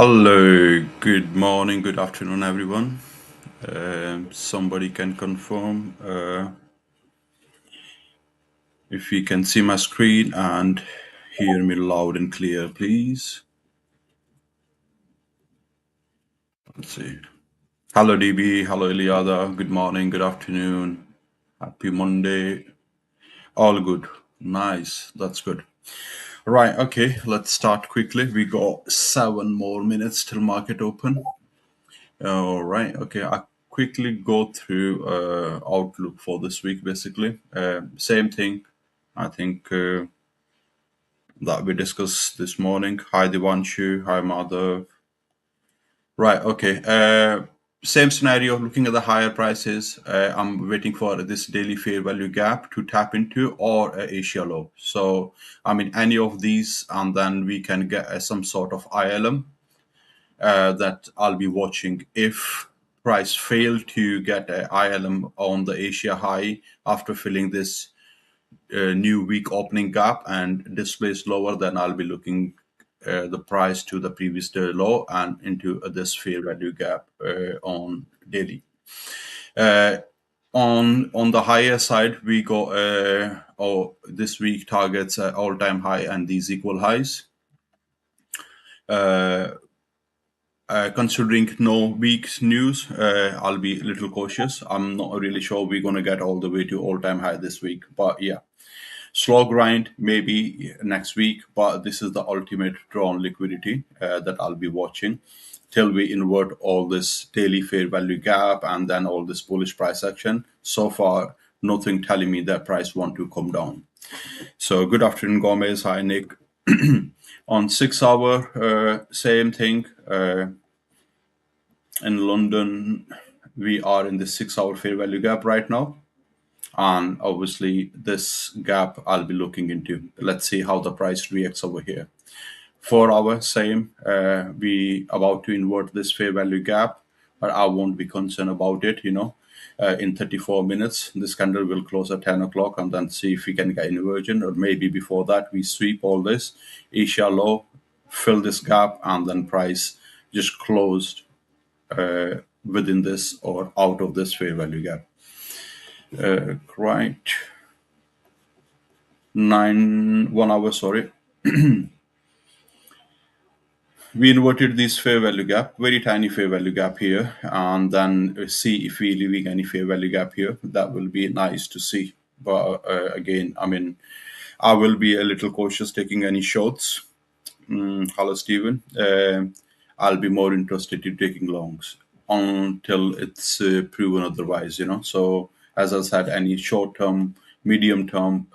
Hello, good morning, good afternoon, everyone. Somebody can confirm if you can see my screen and hear me loud and clear, please. Let's see. Hello, DB. Hello, Eliada. Good morning, good afternoon. Happy Monday. All good. Nice. That's good. Right. Okay. Let's start quickly. We got 7 more minutes till market open. All right. Okay. I quickly go through outlook for this week. Basically, same thing. I think that we discussed this morning. Hi, Divanshu. Hi, Mother. Right. Okay. Same scenario. Looking at the higher prices, I'm waiting for this daily fair value gap to tap into or a Asia low. So, I mean, any of these, and then we can get some sort of ILM that I'll be watching. If price fail to get a ILM on the Asia high after filling this new week opening gap and displays lower, then I'll be looking the price to the previous day low and into this fair value gap on daily. Uh, on the higher side, we go this week targets all-time high and these equal highs. Considering no week's news, I'll be a little cautious. I'm not really sure we're going to get all the way to all-time high this week, but yeah, slow grind maybe next week. But this is the ultimate drawn liquidity that I'll be watching till we invert all this daily fair value gap and then all this bullish price action. So far, nothing telling me that price want to come down. So good afternoon, Gomez. Hi, Nick. On 6 hour, same thing. In London, we are in the 6 hour fair value gap right now. And obviously, this gap I'll be looking into. Let's see how the price reacts over here. 4 hour, same. We about to invert this fair value gap, but I won't be concerned about it. In 34 minutes, this candle will close at 10 o'clock, and then see if we can get inversion, or maybe before that we sweep all this Asia low, fill this gap, and then price just closed within this or out of this fair value gap. Right. 1 hour, sorry. We inverted this fair value gap, very tiny fair value gap here, and then see if we're leaving any fair value gap here. That will be nice to see. But again, I mean, I will be a little cautious taking any shorts. Hello, Stephen. I'll be more interested in taking longs until it's proven otherwise. So, as I said, any short term, medium term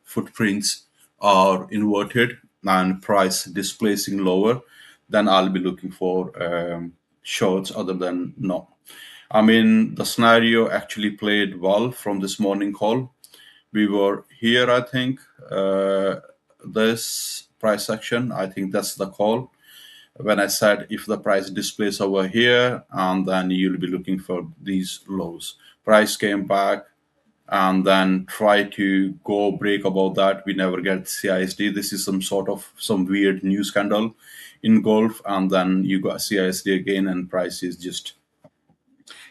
footprints are inverted and price displacing lower, then I'll be looking for shorts other than no. I mean, the scenario actually played well from this morning call. We were here, I think, this price action, I think that's the call. When I said if the price displays over here, and then you'll be looking for these lows. Price came back and then try to go break above that. We never get CISD. This is some weird news scandal in Gulf, and then you got CISD again, and prices just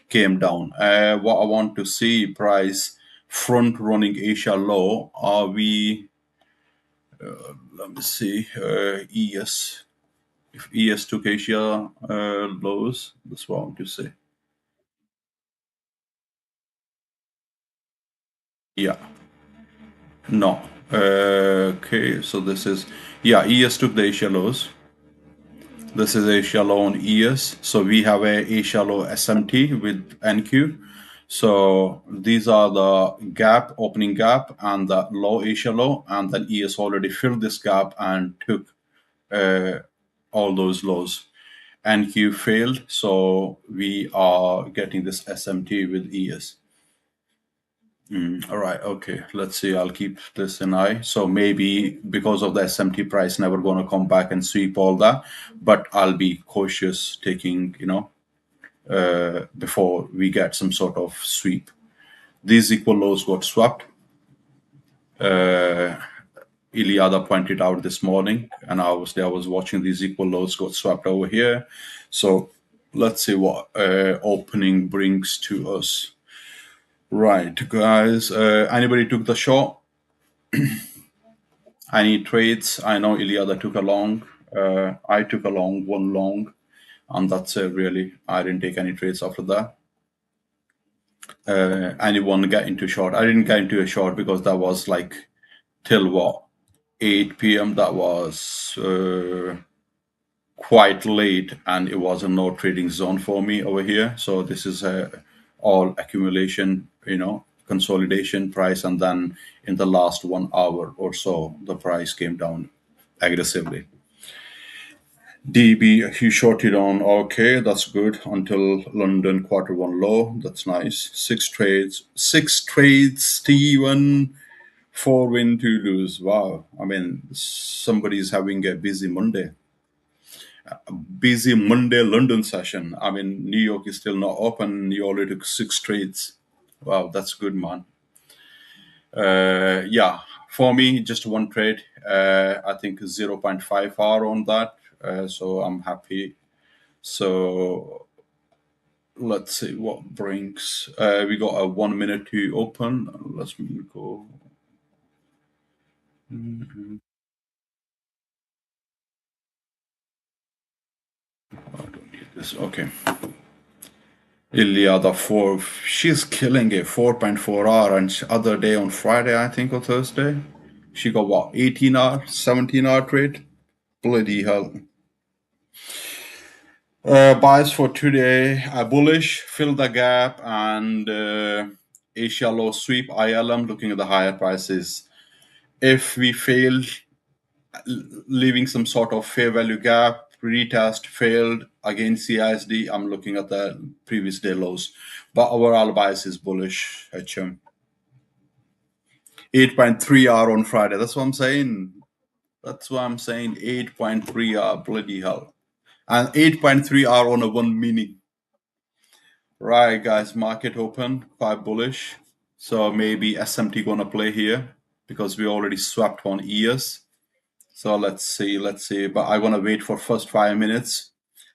came down. What I want to see price front running Asia low. Are we? Let me see. ES. If ES took Asia lows, that's what I want to say. Yeah. No. Okay. So this is ES took the Asia lows. This is Asia low on ES. So we have a Asia low SMT with NQ. So these are the gap, opening gap, and the low Asia low, and then ES already filled this gap and took all those lows. NQ failed, so we are getting this SMT with ES. All right, okay. Let's see. I'll keep this in eye. So maybe because of the SMT price, never going to come back and sweep all that, but I'll be cautious taking, before we get some sort of sweep. These equal lows got swapped. Iliada pointed out this morning, and obviously I was watching these equal lows got swept over here. So let's see what opening brings to us. Right, guys. Anybody took the short? Any trades? I know Iliada took a long. I took a long, one long, and that's it. Really, I didn't take any trades after that. Anyone get into short? I didn't get into a short because that was like till what 8 p.m. That was quite late, and it was a no trading zone for me over here. So this is all accumulation, consolidation price, and then in the last 1 hour or so, the price came down aggressively. DB, he shorted on. Okay, that's good until London quarter one low. That's nice. Six trades, Steven. 4 win, 2 lose. Wow. I mean, somebody's having a busy Monday. Busy Monday London session. I mean, New York is still not open. You already took 6 trades. Wow, that's good, man. Yeah, for me, just one trade. I think 0.5 hour on that. So I'm happy. So let's see what brings. We got a 1 minute to open. Let's go. I don't need this. Okay. Ilya, the four, she's killing it. 4.4 hour, and other day on Friday, I think, or Thursday, she got what 18 hour, 17 hour trade. Bloody hell. Buys for today, bullish, fill the gap, and Asia low sweep ILM looking at the higher prices. If we fail, leaving some sort of fair value gap, retest failed again CISD, I'm looking at the previous day lows. But overall bias is bullish, HM. 8.3 hour on Friday. That's what I'm saying. 8.3 hour, bloody hell. And 8.3 hour on a 1 mini. Right, guys, market open, quite bullish. So maybe SMT gonna play here because we already swapped on ES. So let's see. But I want to wait for first 5 minutes.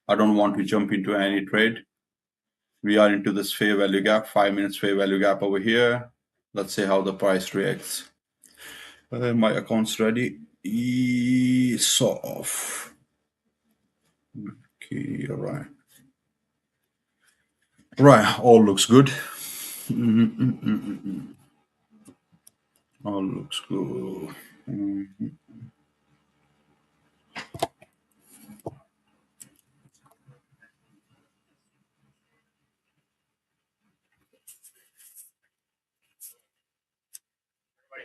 I don't want to jump into any trade. We are into this fair value gap, 5 minutes fair value gap over here. Let's see how the price reacts. My account's ready. Sort of. Okay, all right. Right, all looks good. All looks good.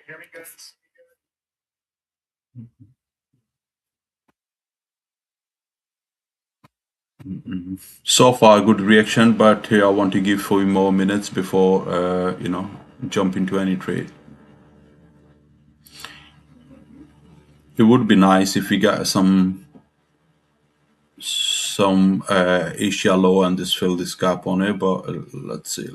Hear me, guys? So far, good reaction, but I want to give 4 more minutes before jump into any trade. It would be nice if we get some Asia low and this fill this gap on it, but let's see.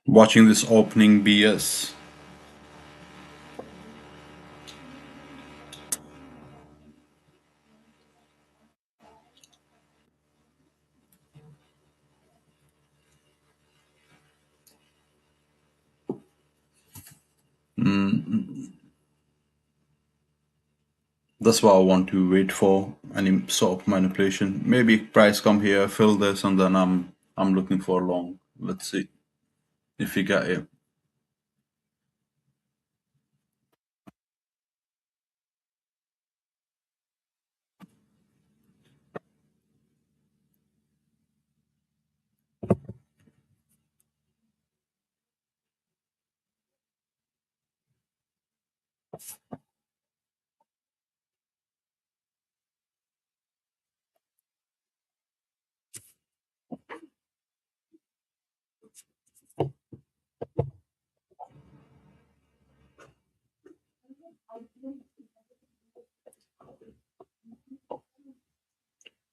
Watching this opening BS. That's what I want to wait for, any sort of manipulation. Maybe price come here, fill this, and then I'm looking for long. Let's see. if you get it.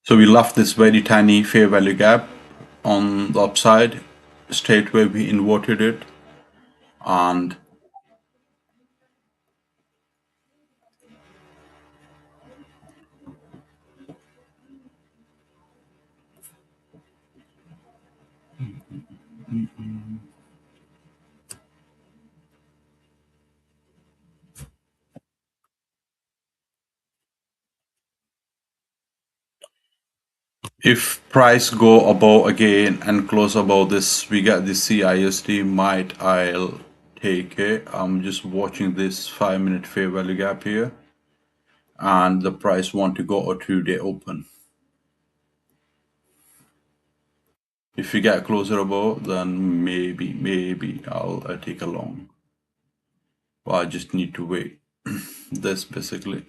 So we left this very tiny fair value gap on the upside, straight where we inverted it, and if price go above again and close above this, we get the CISD, might I'll take it. I'm just watching this 5-minute fair value gap here, and the price want to go a 2-day open. If we get closer above, then maybe I'll take a long. Well, I just need to wait. This basically.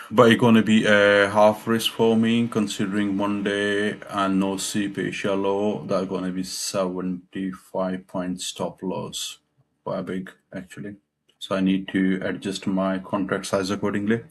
But it's gonna be a half risk for me, considering Monday and no CP shallow. That's gonna be 75-point stop loss. Quite big, actually. So I need to adjust my contract size accordingly.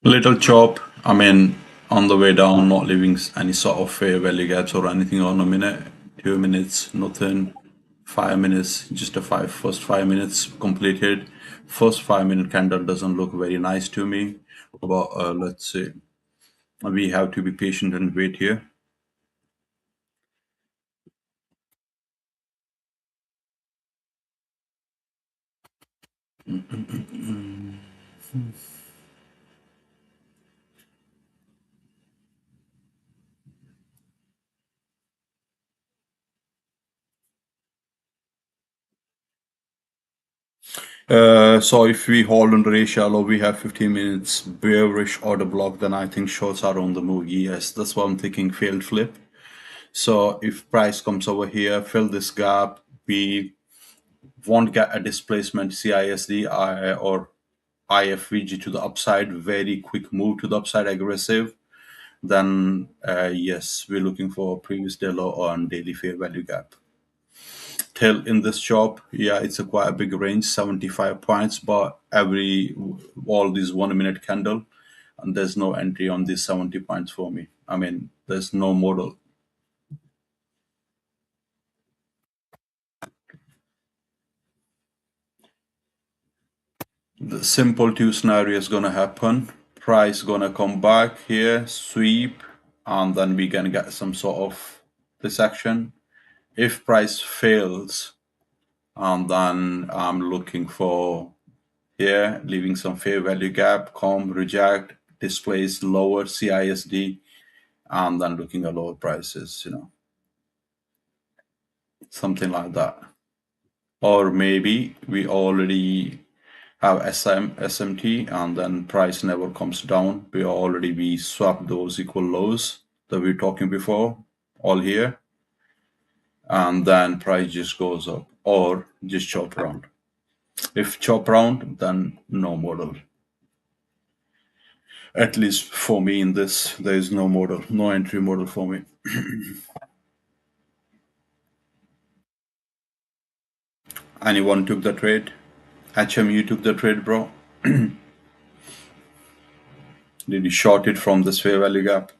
Little chop. I mean, on the way down, not leaving any sort of fair value gaps or anything on a minute, 2 minutes, nothing. 5 minutes, just a first 5 minutes completed. First 5-minute candle doesn't look very nice to me, but let's see. We have to be patient and wait here. So if we hold on the ratio low, we have 15 minutes bearish order block, then I think shorts are on the move. Yes, that's what I'm thinking, failed flip. So if price comes over here, fill this gap, we won't get a displacement CISD or IFVG to the upside, very quick move to the upside, aggressive, then yes, we're looking for previous day low on daily fair value gap. Till in this shop, yeah, it's a quite a big range, 75 points, but all these 1-minute candle, and there's no entry on these 70 points for me. I mean, there's no model. The simple two scenario is gonna happen. Price gonna come back here, sweep, and then we can get some sort of this action. If price fails, and then I'm looking for here, leaving some fair value gap, come, reject, displace lower CISD, and then looking at lower prices, something like that. Or maybe we already have SMT and then price never comes down. We swap those equal lows that we were talking before, all here, and then price just goes up or just chop around. If chop around, then no model. At least for me in this, there is no model, no entry model for me. Anyone took the trade? HMU took the trade, bro. Did you short it from this fair value gap?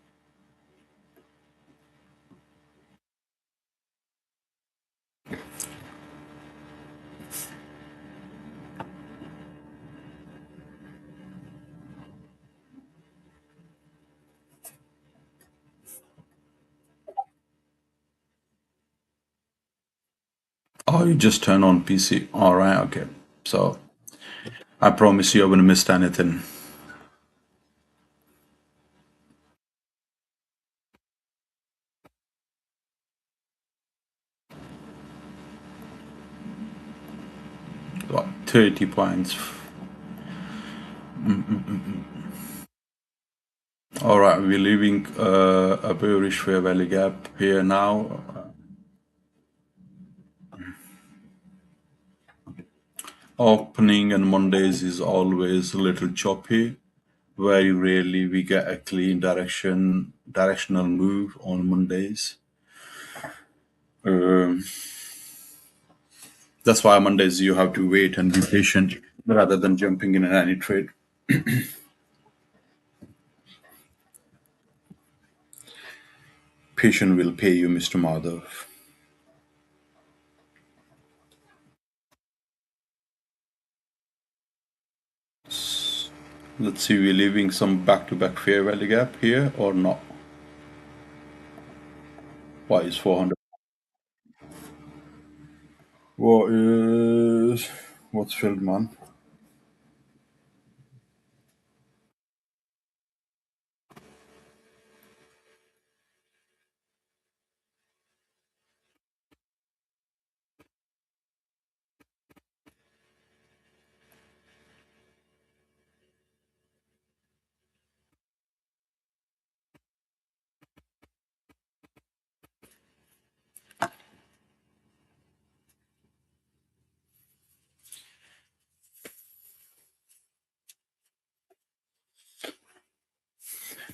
Oh, you just turn on PC. All right, okay. So I promise you, I haven't missed anything. What, 30 points. All right, we're leaving a bearish fair value gap here now. Opening on Mondays is always a little choppy. Very rarely we get a clean directional move on Mondays. Um, that's why Mondays you have to wait and be patient rather than jumping in any trade. Patient will pay you, Mr. Madhav. Let's see, we're leaving some back-to-back fair value gap here or not. Why is 400? What's filled, man?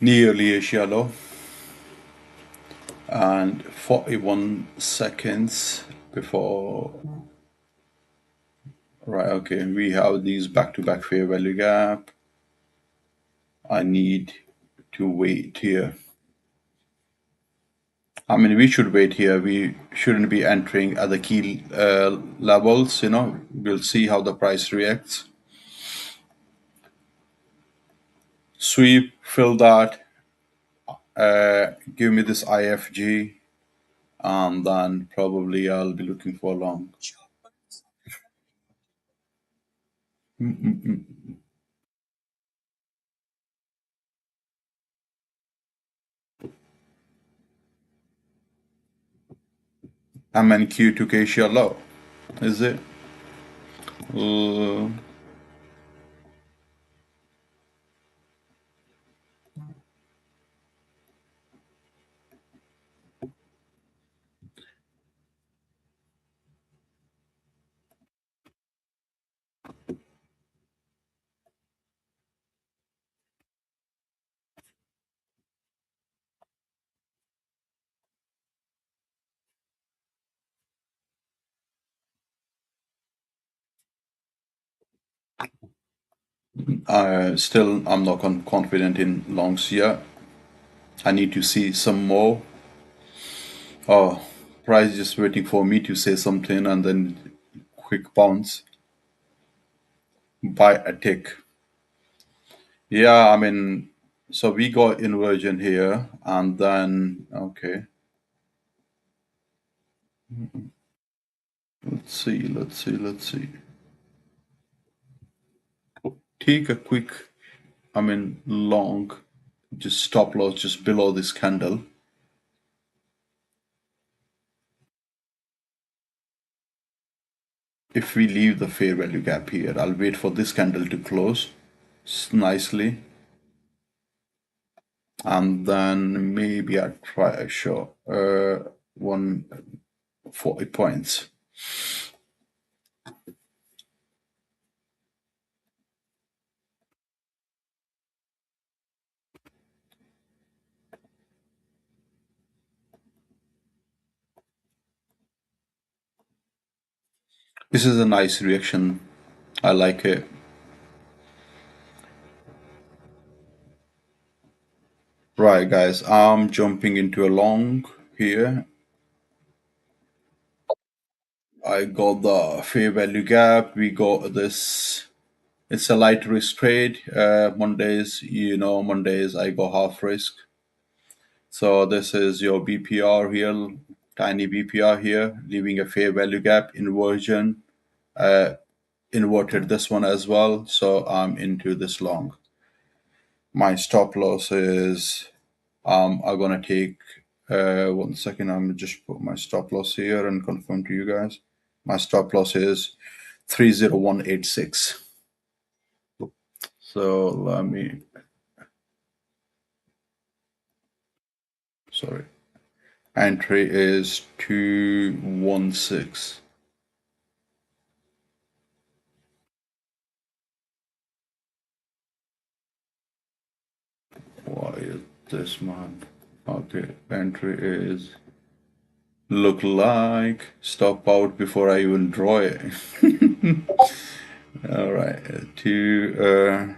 Nearly a shallow and 41 seconds before. Right, okay, we have these back-to-back fair value gap. I need to wait here. I mean, we should wait here. We shouldn't be entering at the key levels, We'll see how the price reacts. Sweep, fill that, give me this IFG, and then probably I'll be looking for long. MNQ to Asia low, is it? Uh, Still, I'm not confident in longs yet. I need to see some more. Oh, price just waiting for me to say something and then quick bounce. Buy a tick. Yeah, I mean, so we got inversion here and then, okay. Let's see. Take a quick, I mean, long, just stop loss just below this candle. If we leave the fair value gap here, I'll wait for this candle to close nicely. And then maybe I'll try a short 140 points. This is a nice reaction. I like it. Right, guys, I'm jumping into a long here. I got the fair value gap. We got this. It's a light risk trade. Mondays, Mondays I go half risk. So this is your BPR here, tiny BPR here, leaving a fair value gap inversion. Inverted this one as well. So I'm into this long. My stop loss is I'm gonna take 1 second. I'm just put my stop loss here and confirm to you guys. My stop loss is 30186. So let me, sorry. Entry is 216. Why is this man? Okay, entry is look like stop out before I even draw it. All right, two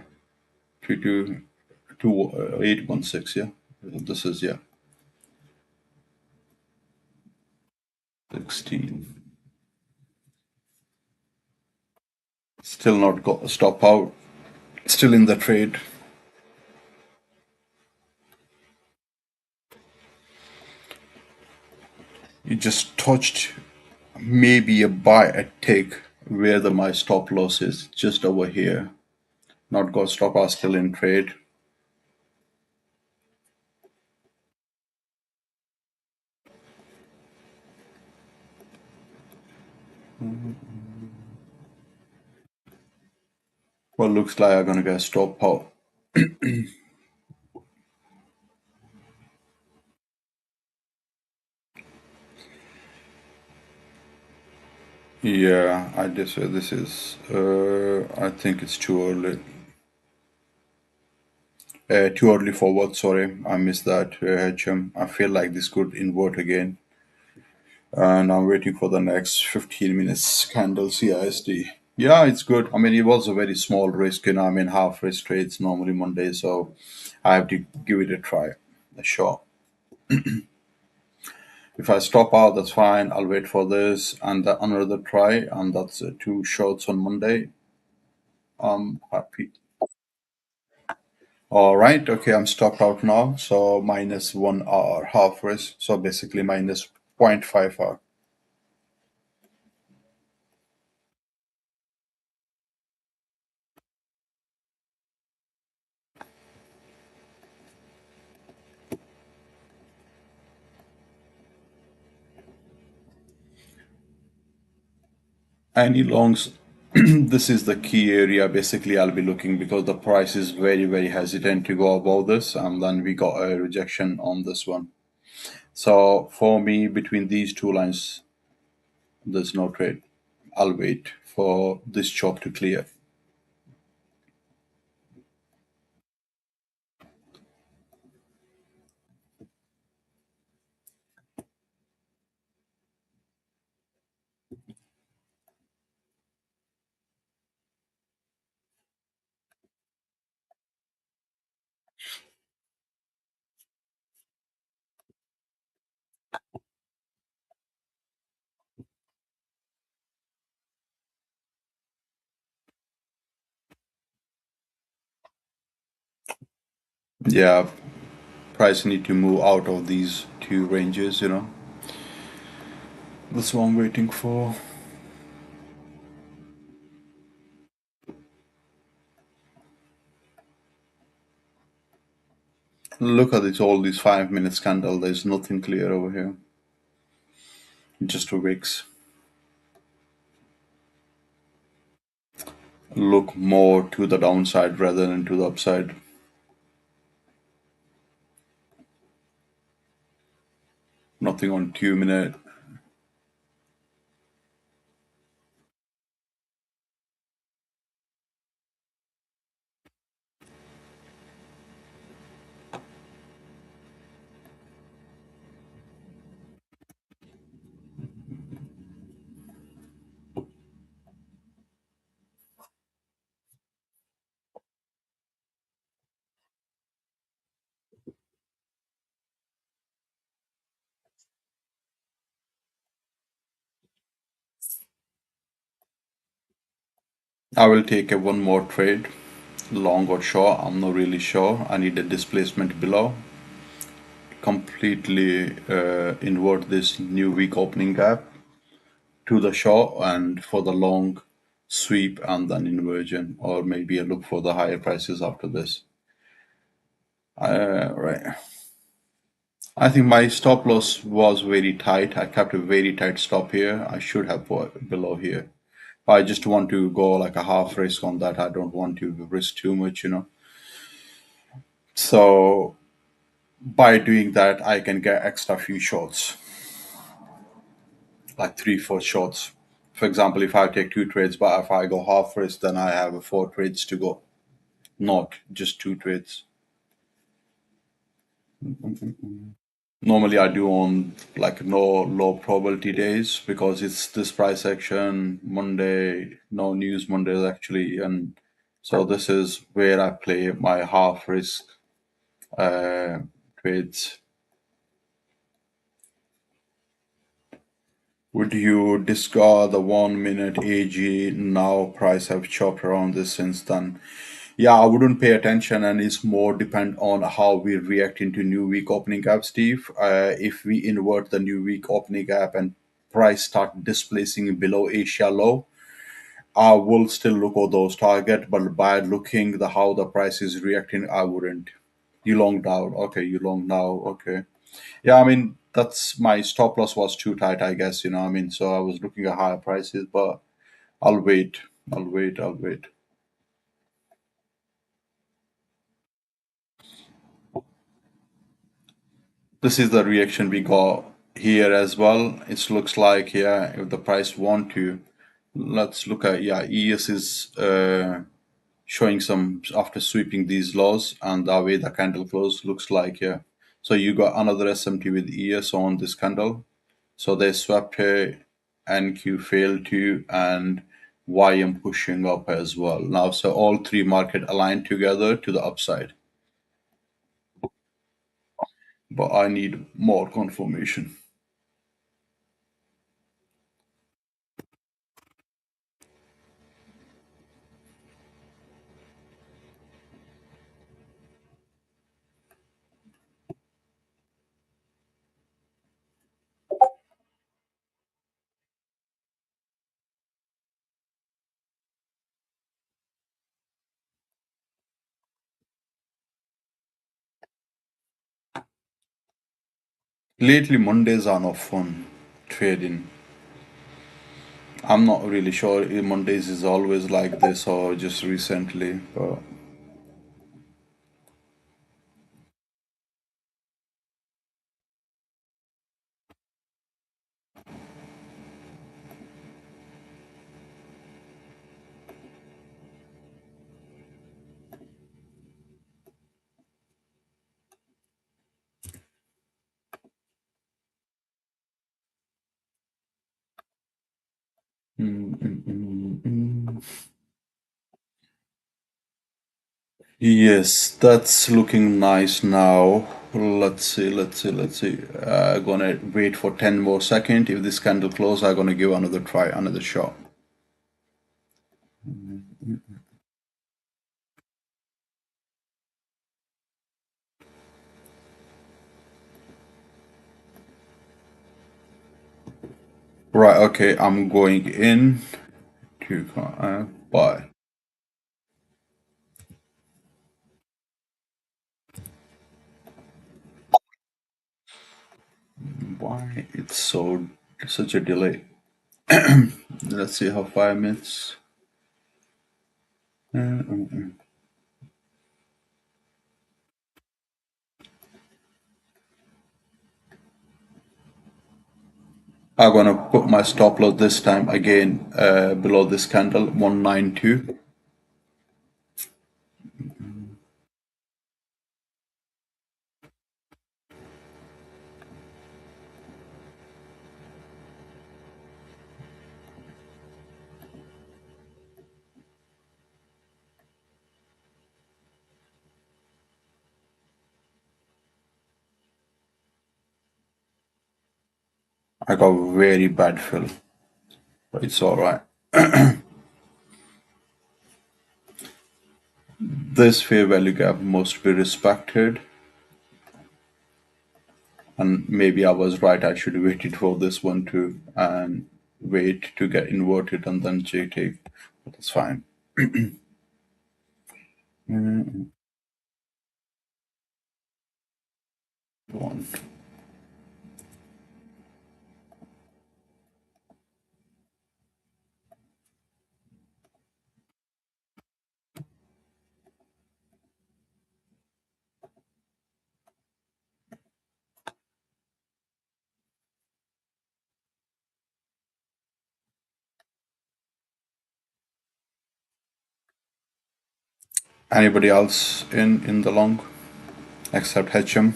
816. Yeah, this is, yeah, 16. Still not got stop out. Still in the trade. You just touched maybe a buy a take where my stop loss is just over here. Not got stop are still in trade. Well, looks like I'm gonna get stop out. Yeah, I just this is. I think it's too early. Too early forward. Sorry, I missed that. HM. I feel like this could invert again, and I'm waiting for the next 15 minutes candle CISD. Yeah, it's good. I mean, it was a very small risk. I mean, half risk trades normally Monday, so I have to give it a try, a shot. If I stop out, that's fine. I'll wait for this and another try, and that's two shots on Monday. I'm happy. All right. Okay, I'm stopped out now. So -1 hour, half risk. So basically minus 0.5 hour. Any longs, this is the key area. Basically, I'll be looking because the price is very, very hesitant to go above this. And then we got a rejection on this one. So for me, between these two lines, there's no trade. I'll wait for this chop to clear. Yeah, price need to move out of these two ranges. That's what I'm waiting for. Look at it, all these 5 minutes candle. There's nothing clear over here. Just a wicks. Look more to the downside rather than to the upside. Nothing on 2 minute. I will take a one more trade, long or short. I'm not really sure. I need a displacement below. Completely invert this new week opening gap to the short and for the long sweep and then inversion, or maybe I look for the higher prices after this. Right. I think my stop loss was very tight. I kept a very tight stop here. I should have put below here. I just want to go like a half risk on that. I don't want to risk too much. So by doing that, I can get extra few shots, like 3, 4 shots. For example, if I take 2 trades, but if I go half risk, then I have 4 trades to go, not just 2 trades. Normally, I do on like no low probability days because it's this price action Monday, no news Mondays actually, and so this is where I play my half risk uh, trades. Would you discard the 1 minute AG now? Price have chopped around this since then. Yeah, I wouldn't pay attention, and it's more depend on how we react into new week opening gap, Steve. If we invert the new week opening gap and price start displacing below Asia low, I will still look at those target, but by looking the how the price is reacting, I wouldn't. You longed out, okay. You long now, okay. Yeah, I mean that's my stop loss was too tight, I guess. I mean, so I was looking at higher prices, but I'll wait. I'll wait. This is the reaction we got here as well. It looks like, yeah, if the price want to, let's look at, yeah, ES is showing some after sweeping these lows, and the way the candle close looks like, yeah. So you got another SMT with ES on this candle. So they swept here, NQ failed to, and YM pushing up as well. Now, so all three market aligned together to the upside, but I need more confirmation. Lately, Mondays are not fun trading. I'm not really sure if Mondays is always like this or just recently, but mm, mm, mm, mm. Yes, that's looking nice now. Let's see. Gonna wait for 10 more seconds. If this candle close, I'm gonna give another try, another shot. Right, okay, I'm going in to buy. Why it's such a delay? Let's see how 5 minutes. Mm. I'm gonna put my stop loss this time again below this candle 192. I got very bad fill, but it's all right. this fair value gap must be respected. And maybe I was right. I should have waited for this one too and wait to get inverted and then take. But that's fine. One. Anybody else in the long except HM?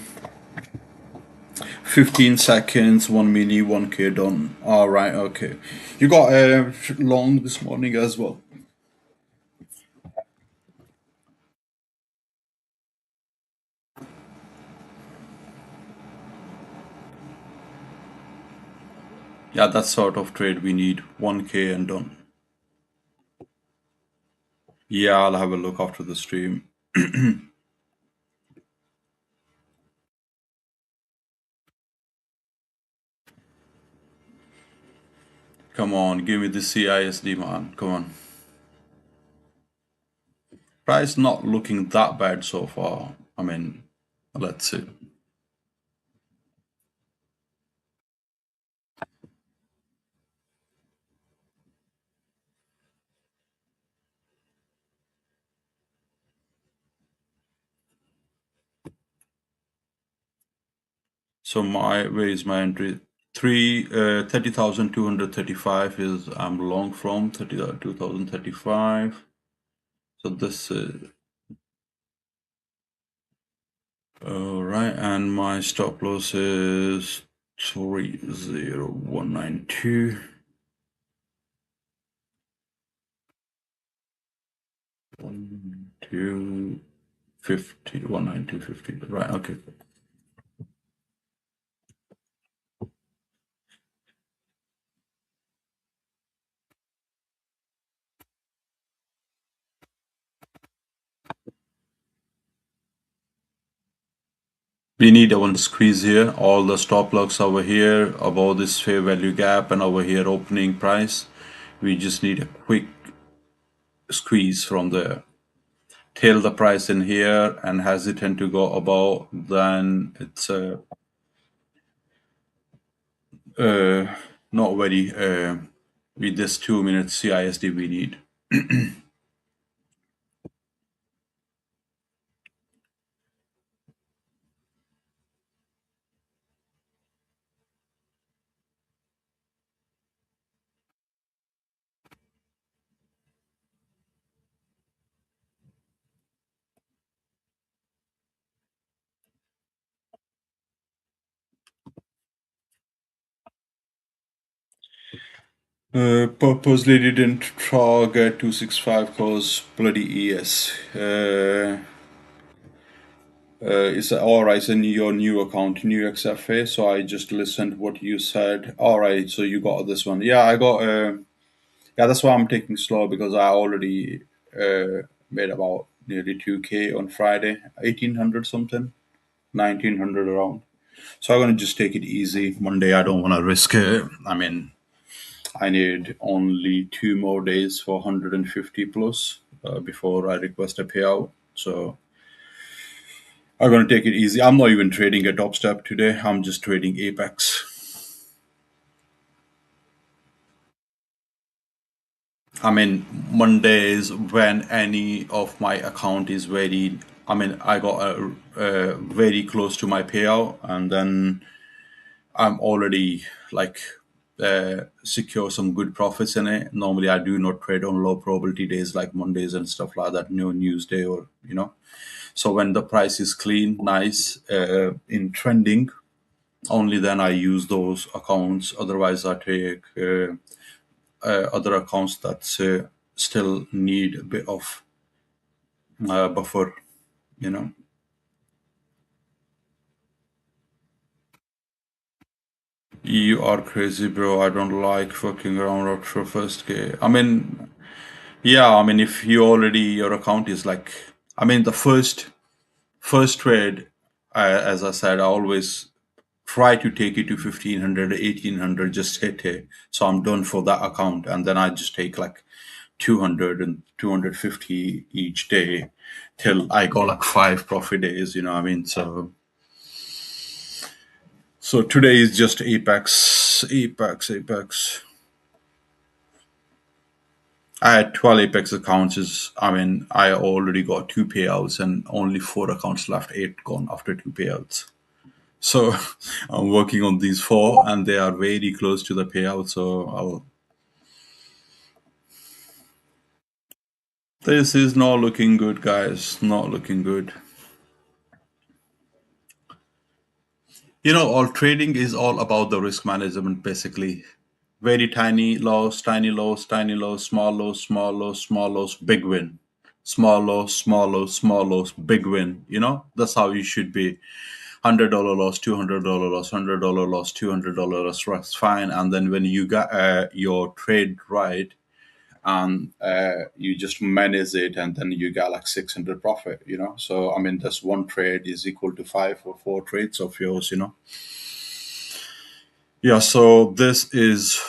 15 seconds, 1 mini, 1K done. All right, okay. You got a long this morning as well. Yeah, that sort of trade we need. 1K and done. Yeah, I'll have a look after the stream. Come on, give me the CISD, man. Come on. Price not looking that bad so far. I mean, let's see. So where is my entry? 30,235 is I'm long from 2035. So this is all right, and my stop loss is 30192. 19250, 19250. Right, okay. We need a one squeeze here. All the stop loss over here above this fair value gap and over here opening price. We just need a quick squeeze from there. Tail the price in here and hesitant to go above, then it's not very with this 2 minute CISD we need. Purposely didn't target 265 because bloody ES. It's all right. It's in your new account, new XFA. So I just listened what you said. All right. So you got this one. Yeah, I got. Yeah, that's why I'm taking slow because I already made about nearly 2K on Friday, 1800 something, 1900 around. So I'm gonna just take it easy. Monday, I don't want to risk it. I mean, I need only 2 more days for 150 plus before I request a payout. So I'm going to take it easy. I'm not even trading a top step today. I'm just trading Apex. I mean, Mondays when any of my account is very, I mean, I got very close to my payout and then I'm already like secure some good profits in it. Normally, I do not trade on low probability days like Mondays and stuff like that, no news day or, you know. So when the price is clean, nice, in trending, only then I use those accounts. Otherwise, I take other accounts that still need a bit of buffer, you know. You are crazy, bro. I don't like fucking around after first K. I mean, yeah, I mean, if you already, your account is like, I mean, the first trade, as I said, I always try to take it to 1500, 1800, just hit it. So I'm done for that account. And then I just take like 200 and 250 each day till I got like 5 profit days, you know what I mean? So today is just Apex. I had 12 Apex accounts. I mean, I already got two payouts and only four accounts left, eight gone after two payouts. So I'm working on these four and they are very close to the payout. This is not looking good, guys. Not looking good. All trading is all about the risk management, basically. Very tiny loss, tiny loss, tiny loss, small loss, small loss, small loss, big win. Small loss, small loss, small loss, big win. That's how you should be. $100 loss, $200 loss, $100 loss, $200 loss, that's fine. And then when you got your trade right, and you just manage it, and then you got like 600 profit. So I mean, that's one trade is equal to 5 or 4 trades of yours. Yeah, so this is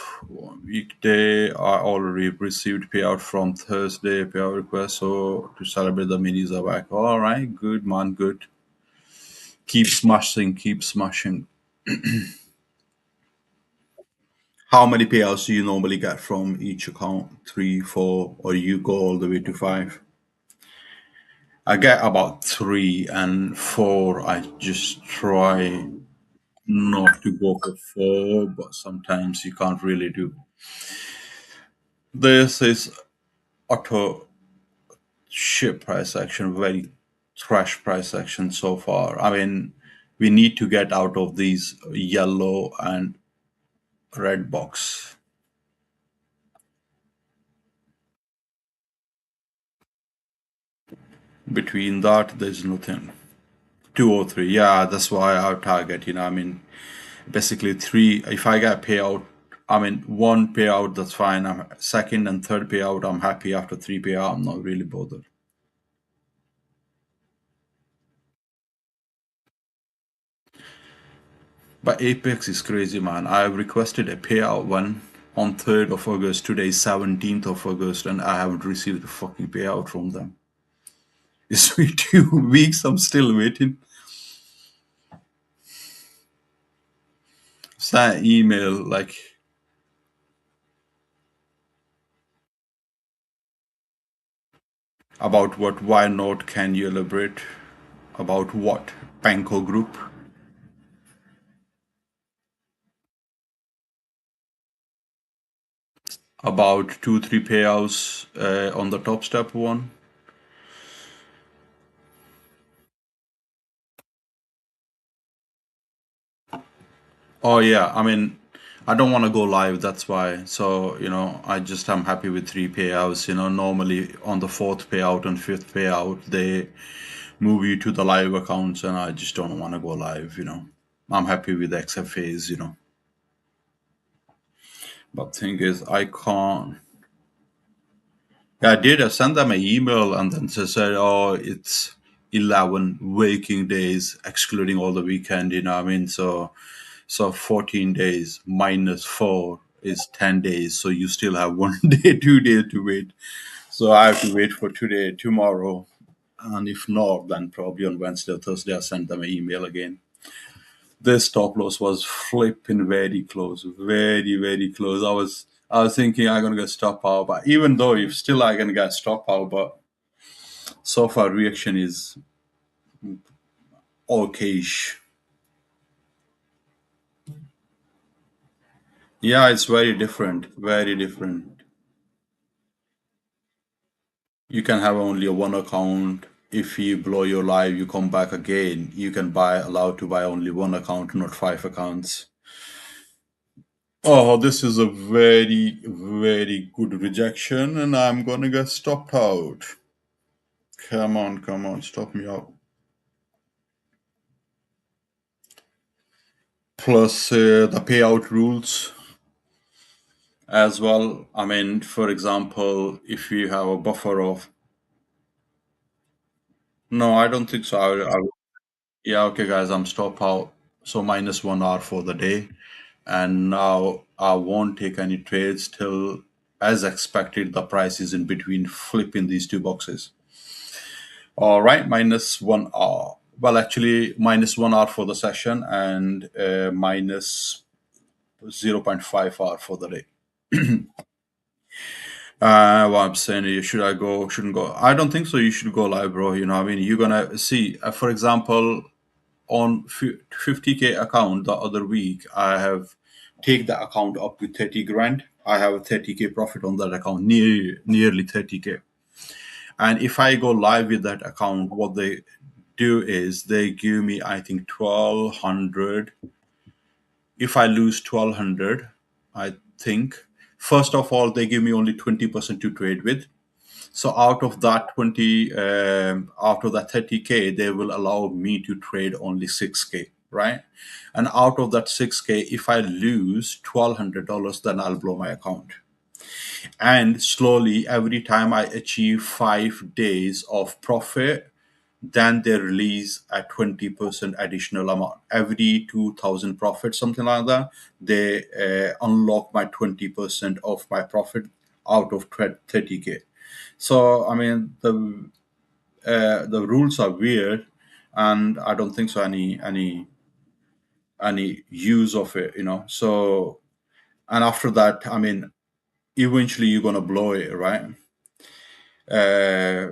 weekday. I already received payout from Thursday payout request. So to celebrate, the minis are back. All right, good man, good. Keep smashing, keep smashing. How many payouts do you normally get from each account? 3, 4, or you go all the way to 5? I get about 3 and 4. I just try not to go for 4, but sometimes you can't really do. This is auto ship price action, very trash price action so far. I mean, we need to get out of these yellow and red box. Between that, there's nothing. 2 or 3, yeah, that's why our target. I mean, basically three. If I get payout, I mean one payout, that's fine. I'm second and third payout, I'm happy. After 3 payout, I'm not really bothered. But Apex is crazy, man. I've requested a payout one on 3rd of August. Today is 17th of August, and I haven't received a fucking payout from them. It's been 2 weeks. I'm still waiting. Sent email like about what? Why not? Can you elaborate about what? Panko Group. About 2, 3 payouts on the top step one. Oh yeah, I mean, I don't want to go live. That's why. So I just am happy with 3 payouts. Normally on the fourth payout and fifth payout, they move you to the live accounts, and I just don't want to go live. I'm happy with XFAs. But thing is, I can't. Yeah, I did. I sent them an email, and then they said, "Oh, it's 11 waking days, excluding all the weekend." What I mean, so 14 days minus 4 is 10 days. So you still have one day, 2 days to wait. So I have to wait for today, tomorrow, and if not, then probably on Wednesday or Thursday I send them an email again. This stop loss was flipping very close, very very close. I was thinking I'm gonna get stop out, but even though if still I gonna get stop out, but so far reaction is okayish. Yeah, it's very different, very different. You can have only a one account. If you blow your live, you come back again. You can allowed to buy only one account, not 5 accounts. Oh, this is a very, very good rejection, and I'm gonna get stopped out. Come on, stop me out. Plus the payout rules as well. I mean, for example, if you have a buffer of No, I don't think so. Yeah, okay, guys, I'm stop out. So -1 hour for the day, and now I won't take any trades till, as expected, the price is in between flipping these two boxes. All right, -1 hour. Well, actually, -1 hour for the session and minus 0.5 hour for the day. Well, I'm saying, should I go? Shouldn't go? I don't think so. You should go live, bro. You know, I mean, you're gonna see. For example, on 50K account the other week, I have take the account up to 30 grand. I have a 30K profit on that account, nearly 30K. And if I go live with that account, what they do is they give me, I think, 1200. If I lose 1200, I think, first of all, they give me only 20% to trade with. So out of that 20, out of that 30K, they will allow me to trade only 6K, right? And out of that 6K, if I lose $1,200, then I'll blow my account. And slowly, every time I achieve 5 days of profit, then they release a 20% additional amount. Every 2,000 profit, something like that, they unlock my 20% of my profit out of 30K. So I mean the rules are weird, and I don't think so any use of it, you know. So and after that, I mean, eventually you're gonna blow it, right? Uh,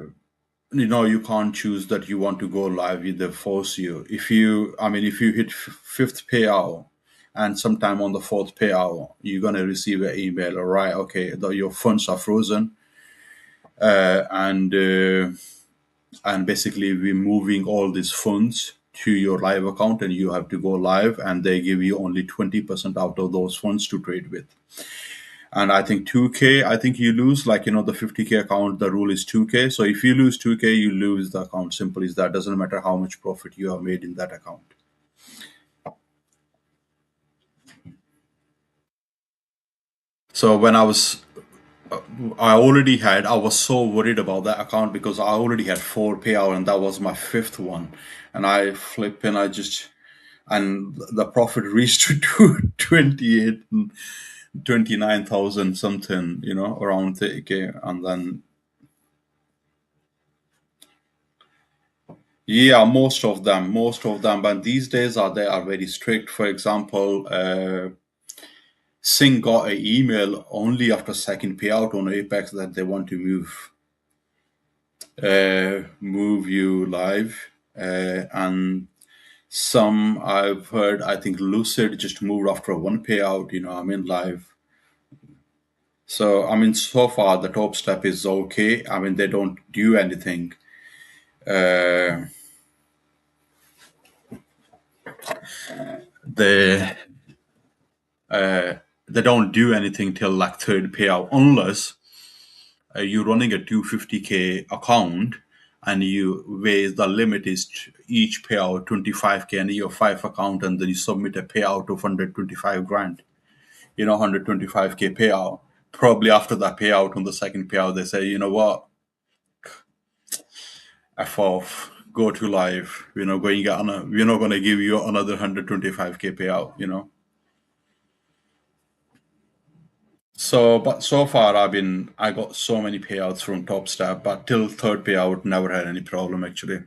you know, you can't choose that you want to go live. They force you. If you hit fifth payout, and sometime on the fourth payout, you're gonna receive an email. All right, okay, your funds are frozen, and basically we're moving all these funds to your live account, and you have to go live, and they give you only 20% out of those funds to trade with. And I think 2K, I think you lose, like, you know, the 50K account, the rule is 2K. So if you lose 2K, you lose the account. Simple as that. Doesn't matter how much profit you have made in that account. So when I was so worried about that account because I already had four payout, and that was my fifth one. And I flip and and the profit reached to 28 and 29,000 something, you know, around 30K. And then, yeah, most of them. But these days they are very strict. For example, Singh got an email only after second payout on Apex that they want to move you live. And some I've heard, I think Lucid just moved after one payout, you know, I mean, live. So, I mean, so far the top step is okay. I mean, they don't do anything. Uh, they they don't do anything till like third payout, unless you're running a 250K account, and you raise the limit is each payout 25K, and your five account, and then you submit a payout of 125 grand. You know, 125K payout. Probably after that payout, on the second payout, they say, you know what, F off, go to live. We're not going to give you another 125K payout. You know. So, but so far, I got so many payouts from Top Step, but till third payout, never had any problem actually.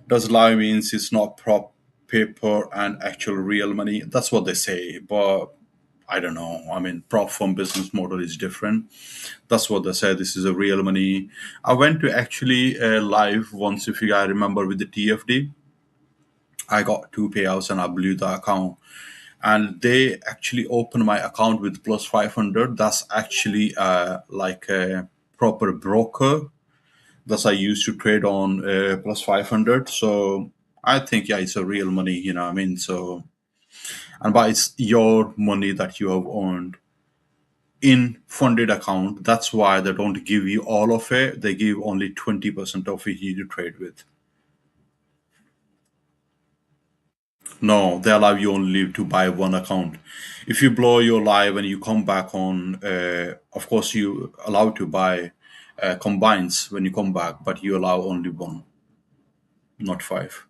Does live means it's not prop paper and actual real money? That's what they say, but I don't know. I mean, prop firm business model is different. That's what they say. This is a real money. I went to actually live once, if you guys remember, with the TFD. I got two payouts and I blew the account. And they actually opened my account with plus 500. That's actually like a proper broker that I used to trade on plus 500. So I think, yeah, it's a real money, you know what I mean? So, and but it's your money that you have earned in funded account. That's why they don't give you all of it. They give only 20% of it you to trade with. No, they allow you only to buy one account. If you blow your live and you come back on, of course you allow to buy combines when you come back, but you allow only one. not 5.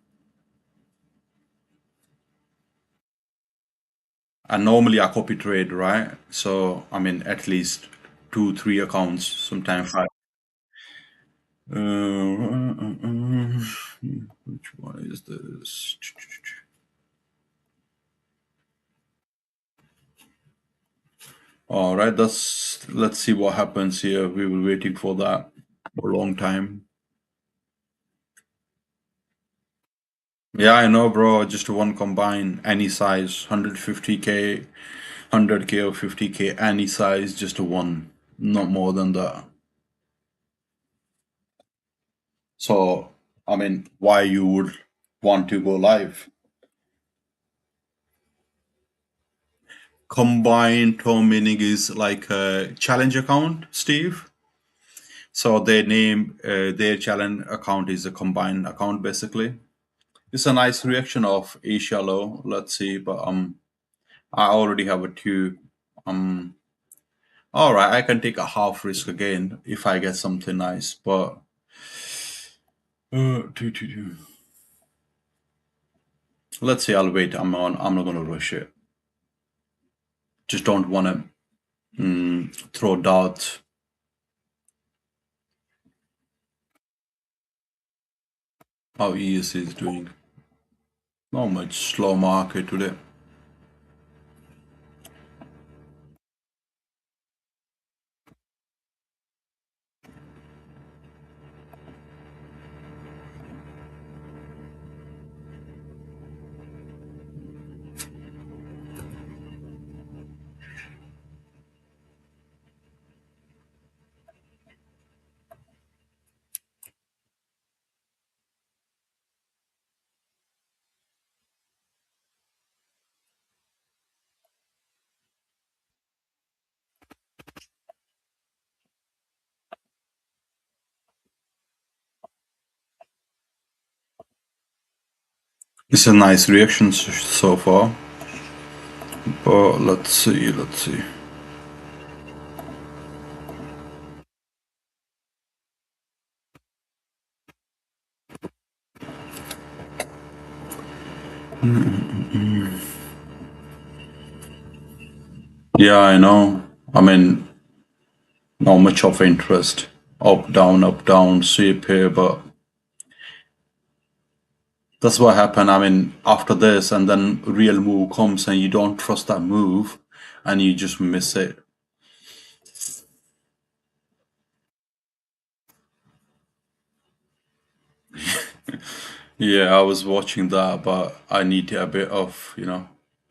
And normally I copy trade, right? So I mean at least 2, 3 accounts, sometimes 5. Which one is this? All right, let's see what happens here. We were waiting for that for a long time. Yeah, I know, bro. Just one combine, any size, 150K, 100K or 50K, any size, just a one, not more than that. So, I mean, why you would want to go live? Combined term meaning is like a challenge account, Steve. So they name their challenge account is a combined account basically. It's a nice reaction of A shallow. Let's see, but I already have a 2. Um, all right, I can take a half risk again if I get something nice, but 2. Let's see. I'll wait. I'm not gonna rush it. Just don't want to throw darts. How ES is doing. Not much slow market today. It's a nice reaction so far, but let's see. Let's see. Yeah, I know. I mean, not much of interest. Up, down, sweep here, but that's what happened. I mean, after this, and then real move comes, and you don't trust that move, and you just miss it. Yeah, I was watching that, but I need a bit of,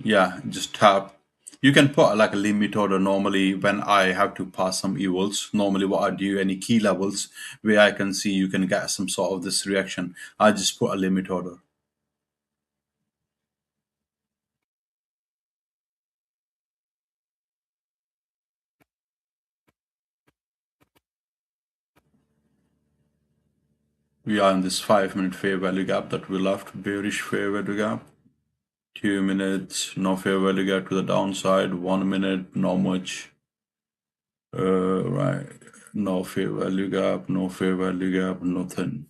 yeah, just tap. You can put like a limit order normally when I have to pass some evils. Normally, what I do, any key levels where I can see you can get some sort of this reaction, I just put a limit order. We are in this 5 minute fair value gap that we left, bearish fair value gap. 2 minutes, no fair value gap to the downside. 1 minute, not much. Right, no fair value gap, no fair value gap, nothing.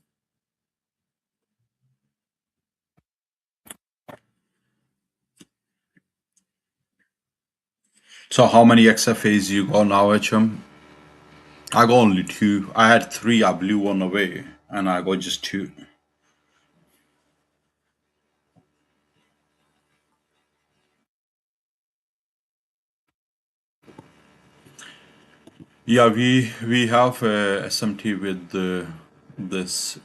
So how many XFAs you got now, HM? I got only 2. I had 3, I blew one away, and I got just 2. Yeah, we have SMT with this.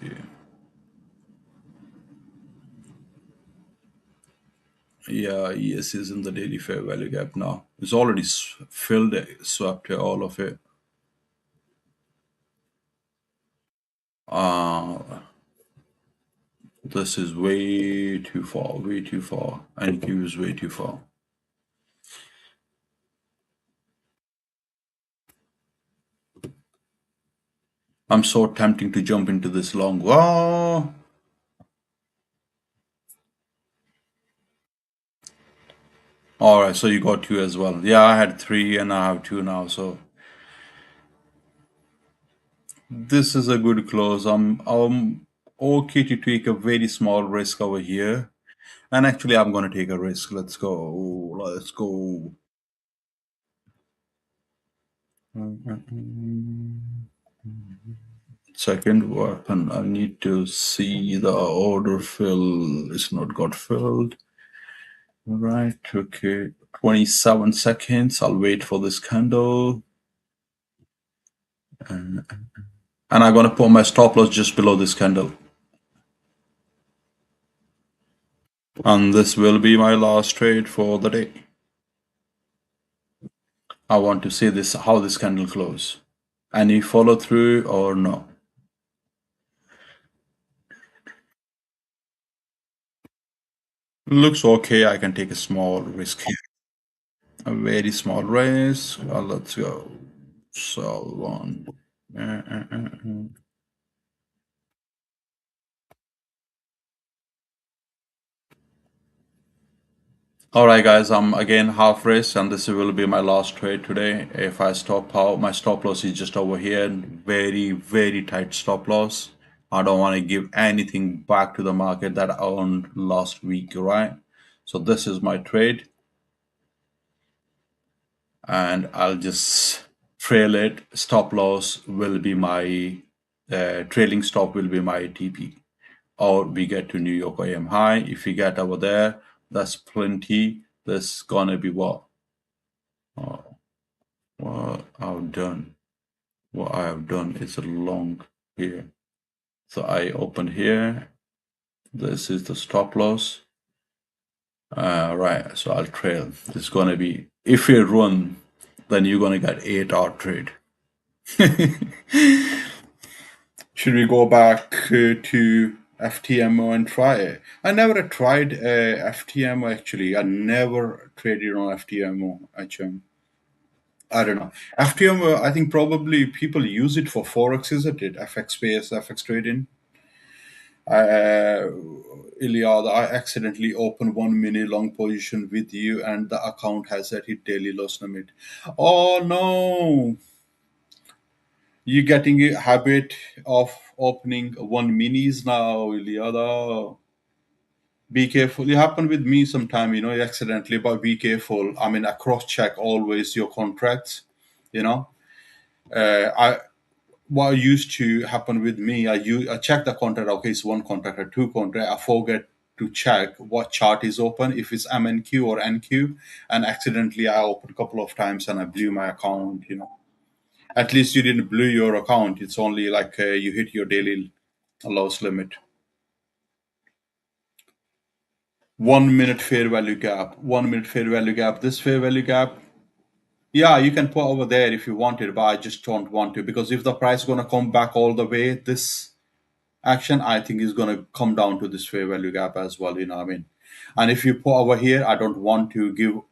Yeah, ES is in the daily fair value gap now. It's already filled it, swept it, all of it. Uh, this is way too far, way too far. NQ is way too far. I'm so tempting to jump into this long. Oh, all right. So you got 2 as well. Yeah, I had 3 and I have 2 now. So this is a good close. okay to take a very small risk over here. And actually, I'm going to take a risk. Let's go. Let's go. Second weapon. I need to see the order fill. It's not got filled. Right. Okay. 27 seconds. I'll wait for this candle. And I'm going to put my stop loss just below this candle. And this will be my last trade for the day. I want to see this how this candle close. Any follow through or no? Looks okay. I can take a small risk here. A very small risk. Let's go. Sell one. Uh, uh, uh, uh. All right, guys. I'm again half risk, and this will be my last trade today. If I stop out, my stop loss is just over here. Very, very tight stop loss. I don't want to give anything back to the market that I owned last week, right? So this is my trade, and I'll just trail it. Stop loss will be my trailing stop will be my TP. Or we get to New York AM high. If we get over there, that's plenty. That's gonna be what? What I've done. What I have done is a long here. So I open here. This is the stop loss. Right. So I'll trail. It's gonna be if you run, then you're gonna get 8-hour trade. Should we go back to FTMO and try it? I never tried FTMO actually. I never traded on FTMO. HM. I don't know. FTMO, I think probably people use it for Forex, isn't it? FX space, FX trading. Uh, Iliad, I accidentally opened 1 minute long position with you and the account has a hit daily loss limit. Oh no! You getting a habit of opening 1 minis now, Iliada. Be careful. It happened with me sometime, accidentally, but be careful. I mean, I cross check always your contracts, you know. I What used to happen with me, I check the contract, okay, it's one contract or two contract. I forget to check what chart is open, if it's MNQ or NQ, and accidentally I opened a couple of times and I blew my account. At least you didn't blow your account. It's only like you hit your daily loss limit. 1 minute fair value gap. 1 minute fair value gap. This fair value gap. Yeah, you can put over there if you wanted, but I just don't want to because if the price is gonna come back all the way, this action I think is gonna come down to this fair value gap as well. What I mean, and if you put over here, I don't want to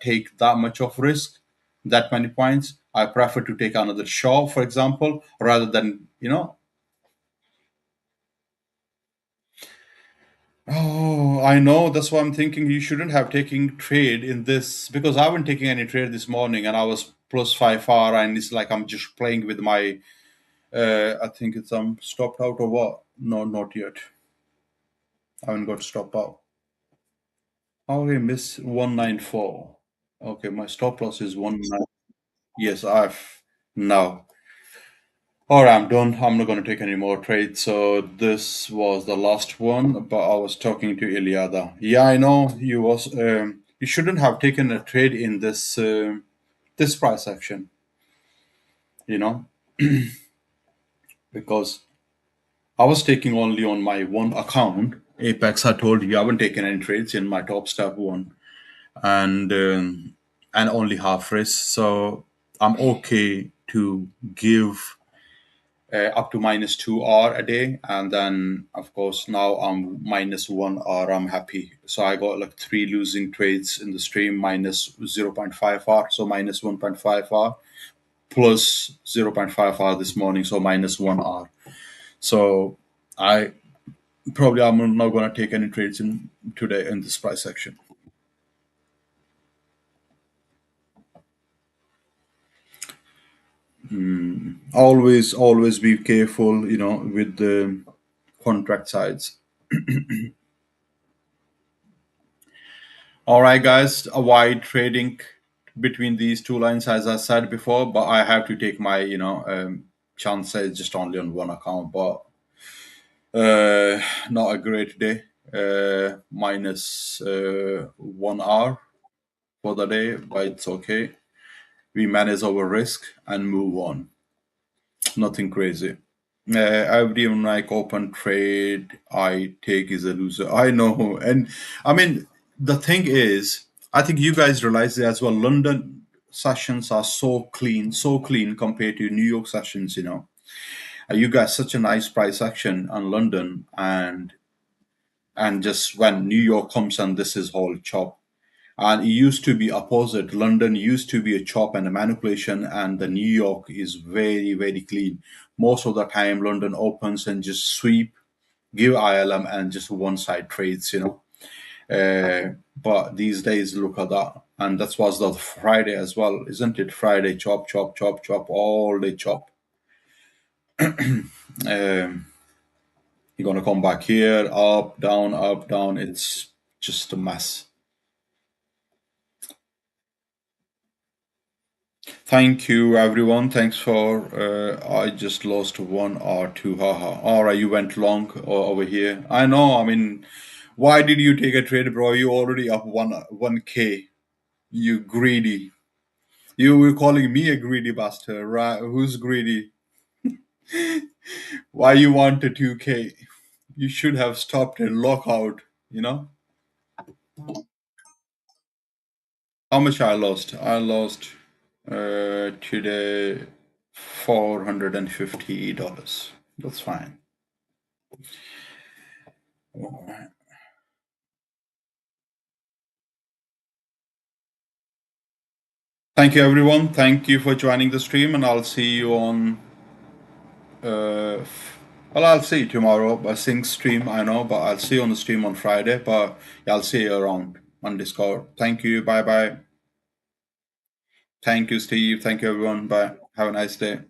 take that much of risk, that many points. I prefer to take another short, for example, rather than. Oh, I know. That's why I'm thinking you shouldn't have taken trade in this because I haven't taken any trade this morning and I was plus 5 hour and it's like I'm just playing with my I think it's stopped out or what? No, not yet. I haven't got stop out. How did I miss 194? Okay, my stop loss is 19. Yes, I've now. All right, I'm done. I'm not going to take any more trades. So this was the last one. But I was talking to Iliada. Yeah, I know you was. You shouldn't have taken a trade in this price action. You know, because I was taking only on my one account. Apex, I told you I haven't taken any trades in my top step one, and only half risk. So I'm okay to give up to -2 hour a day, and then of course now I'm -1 hour. I'm happy. So I got like three losing trades in the stream minus 0.5 hour, so -1.5 hour plus 0.5 hour this morning, so -1 hour. So I probably I'm not gonna take any trades in today in this price action. Always be careful, with the contract sides. All right, guys, avoid trading between these two lines, as I said before, but I have to take my, chances just only on one account, but not a great day. Minus 1 hour for the day, but it's okay. We manage our risk and move on. Nothing crazy. Every like open trade I take is a loser. I know, and I mean the thing is, I think you guys realize it as well. London sessions are so clean compared to New York sessions. You got such a nice price action on London, and just when New York comes and this is whole chop. And it used to be opposite. London used to be a chop and a manipulation, and the New York is very, very clean. Most of the time, London opens and just sweep, give ILM, and just one side trades. But these days, look at that. And that was the Friday as well, isn't it? Friday, chop, chop, chop, chop, all day chop. Um, you're going to come back here, up, down, up, down. It's just a mess. Thank you, everyone. Thanks for. I just lost 1 or 2. Haha. All right, you went long over here. I know. I mean, why did you take a trade, bro? You already up 1K. You greedy. You were calling me a greedy bastard, right? Who's greedy? Why you want a 2K? You should have stopped and lockout. You know how much I lost? I lost today $450. That's fine. Thank you, everyone. Thank you for joining the stream, and I'll see you on. I'll see you tomorrow. I think stream, I know, but I'll see you on the stream on Friday. But yeah, I'll see you around on Discord. Thank you. Bye bye. Thank you, Steve. Thank you, everyone. Bye. Have a nice day.